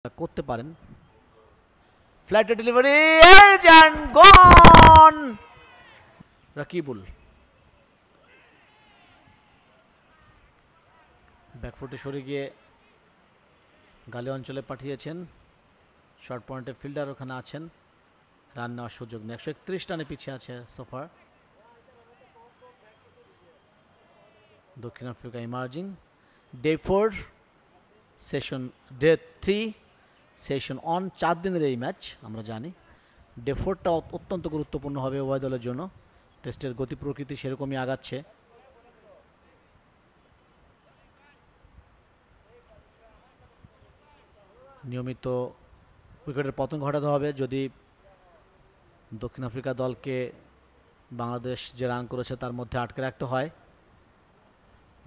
করতে পারেন। Flat delivery and গন রাকিবুল ব্যাকফুটে সরে গিয়ে গালে অঞ্চলে পাঠিয়েছেন। শর্ট পয়েন্টে ফিল্ডার ওখানে আছেন, রান নেওয়ার সুযোগ নেই। 131 রানে পিছিয়ে আছে সোফার দক্ষিণ Africa. Emerging day 4 session, day 3 session on, 4 দিনের এই ম্যাচ আমরা জানি। ডে 4টা অত্যন্ত গুরুত্বপূর্ণ হবে উভয় দলের জন্য। টেস্টের গতি প্রকৃতি সেরকমই আগাচ্ছে। নিয়মিত উইকেটের পতন ঘটাতে হবে যদি দক্ষিণ আফ্রিকা দলকে বাংলাদেশ যে রান করেছে তার মধ্যে আটকে রাখতে হয়।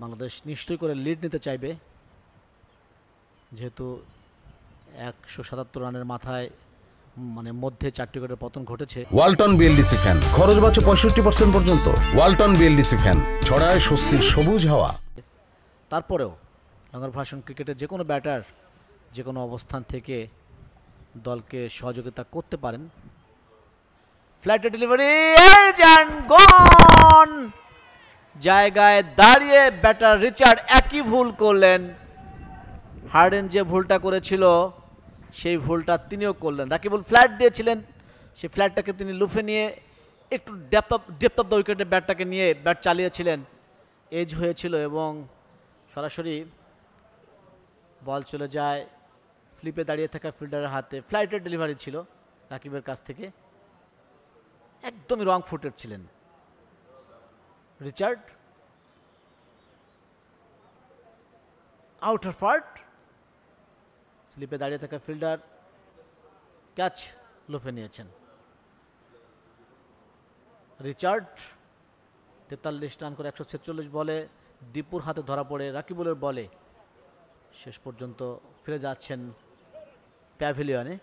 বাংলাদেশ নিশ্চয়ই করে লিড নিতে চাইবে, যেহেতু 177 রানের মাথায় মধ্যে 4টি উইকেটের পতন ঘটেছে। ওয়ালটন বিএলডিসি ফ্যান, খরচ বাঁচে 65% পর্যন্ত। ওয়ালটন বিএলডিসি ফ্যান ছড়ায় স্বস্তির সবুজ হাওয়া। তারপরেও লঙ্গর ভাষণ ক্রিকেটের যে কোনো ব্যাটার যে কোনো অবস্থান থেকে দলকে সহযোগিতা করতে পারেন। ফ্ল্যাট ডেলিভারি এন্ড গন, জায়গায় দাঁড়িয়ে ব্যাটার রিচার্ড একই ভুল করলেন। হার্ডেন যে ভুলটা করেছিল সেই ভুলটা তিনিও করলেন। রাকিবুল ফ্ল্যাট দিয়েছিলেন, সেই ফ্ল্যাটটাকে তিনি লুফে নিয়ে একটু ডেপথ অফ দ্য উইকেটে ব্যাটটাকে নিয়ে ব্যাট চালিয়েছিলেন। এজ হয়েছিল এবং সরাসরি বল চলে যায় স্লিপে দাঁড়িয়ে থাকা ফিল্ডারের হাতে। ফ্লাইটের ডেলিভারি ছিল রাকিবের কাছ থেকে, একদমই রং ফুটেড ছিলেন রিচার্ড। আউটার পার্ট, স্লিপে দাঁড়িয়ে থাকা ফিল্ডার ক্যাচ লুফে নিয়েছেন। রিচার্ড 43 রান করে 146 বলে দীপুর হাতে ধরা পড়ে রাকিবুলের বলে শেষ পর্যন্ত ফিরে যাচ্ছেন প্যাভিলিয়নে।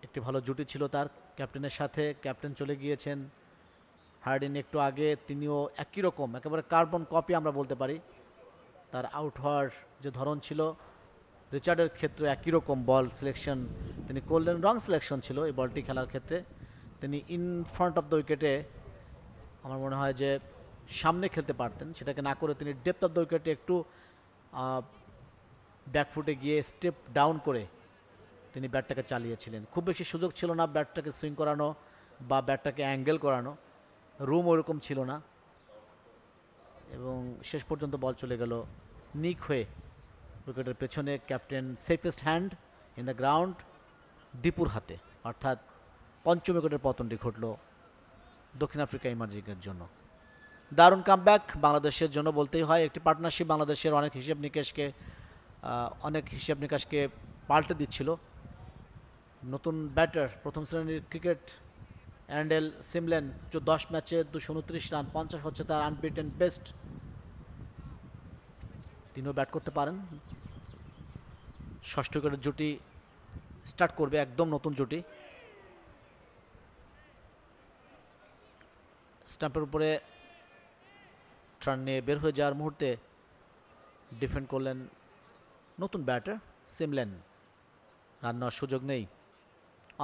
একটি ভালো জুটি ছিল তার ক্যাপ্টেনের সাথে, ক্যাপ্টেন চলে গিয়েছেন। হার্ডিন একটু আগে, তিনিও একই রকম একেবারে কার্বন কপি আমরা বলতে পারি। তার আউট হওয়ার যে ধরন ছিল রিচার্ডের ক্ষেত্রে একই রকম বল সিলেকশন তিনি করলেন। রং সিলেকশন ছিল এই বলটি খেলার ক্ষেত্রে। তিনি ইন ফ্রন্ট অফ দ্য উইকেটে আমার মনে হয় যে সামনে খেলতে পারতেন, সেটাকে না করে তিনি ডেপথ অফ দ্য উইকেটে একটু ব্যাকফুটে গিয়ে স্টেপ ডাউন করে তিনি ব্যাটটাকে চালিয়েছিলেন। খুব বেশি সুযোগ ছিল না ব্যাটটাকে সুইং করানো বা ব্যাটটাকে অ্যাঙ্গেল করানো, রুম ওরকম ছিল না এবং শেষ পর্যন্ত বল চলে গেল নিক হয়ে উইকেটের পেছনে। Captain safest hand in the ground দীপুর হাতে, অর্থাৎ পঞ্চম উইকেটের পতনটি ঘটল দক্ষিণ আফ্রিকা ইমার্জিংয়ের জন্য। দারুণ কামব্যাক বাংলাদেশের জন্য বলতেই হয়। একটি পার্টনারশিপ বাংলাদেশের অনেক হিসাব নিকাশকে পাল্টে দিচ্ছিল। নতুন ব্যাটার, প্রথম শ্রেণীর ক্রিকেট অ্যান্ডেল সিমলেন 10 ম্যাচে 229 রান, 50 হচ্ছে তার আনবিটেন বেস্ট। তিনিও ব্যাট করতে পারেন। ষষ্ঠ উইকেটের জুটি স্টার্ট করবে, একদম নতুন জুটি। স্টাম্পের উপরে টার্ন নিয়ে বের হয়ে যাওয়ার মুহূর্তে ডিফেন্ড করলেন নতুন ব্যাটার সিমলেন। রান নেওয়ার সুযোগ নেই।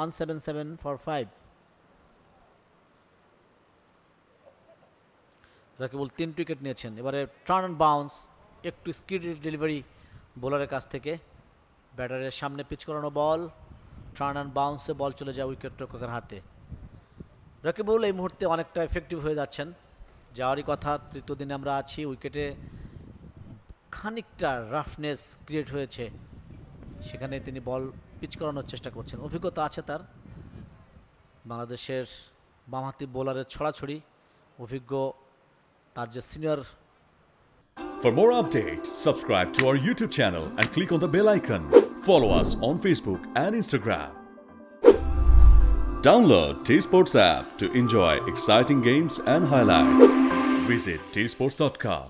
On 7 for 5। রাকিবুল 3 উইকেট নিয়েছেন। এবারে টার্ন অ্যান্ড বাউন্স, একটু স্কিড ডেলিভারি বোলারের কাছ থেকে। ব্যাটারের সামনে পিচ করানো বল, টার্ন অ্যান্ড বাউন্সে বল চলে যায় উইকেট রক্ষকের হাতে। রাকিবুল এই মুহূর্তে অনেকটা এফেক্টিভ হয়ে যাচ্ছেন, যাওয়ারই কথা। তৃতীয় দিনে আমরা আছি, উইকেটে খানিকটা রাফনেস ক্রিয়েট হয়েছে, সেখানে তিনি বল পিচ করানোর চেষ্টা করছেন। অভিজ্ঞতা আছে তার, বাংলাদেশের বামহাতি বোলারের ছড়াছড়ি অভিজ্ঞ তার যে senior. For more updates, subscribe to our YouTube channel and click on the bell icon. Follow us on Facebook and Instagram. Download T-Sports app to enjoy exciting games and highlights. Visit tsports.com.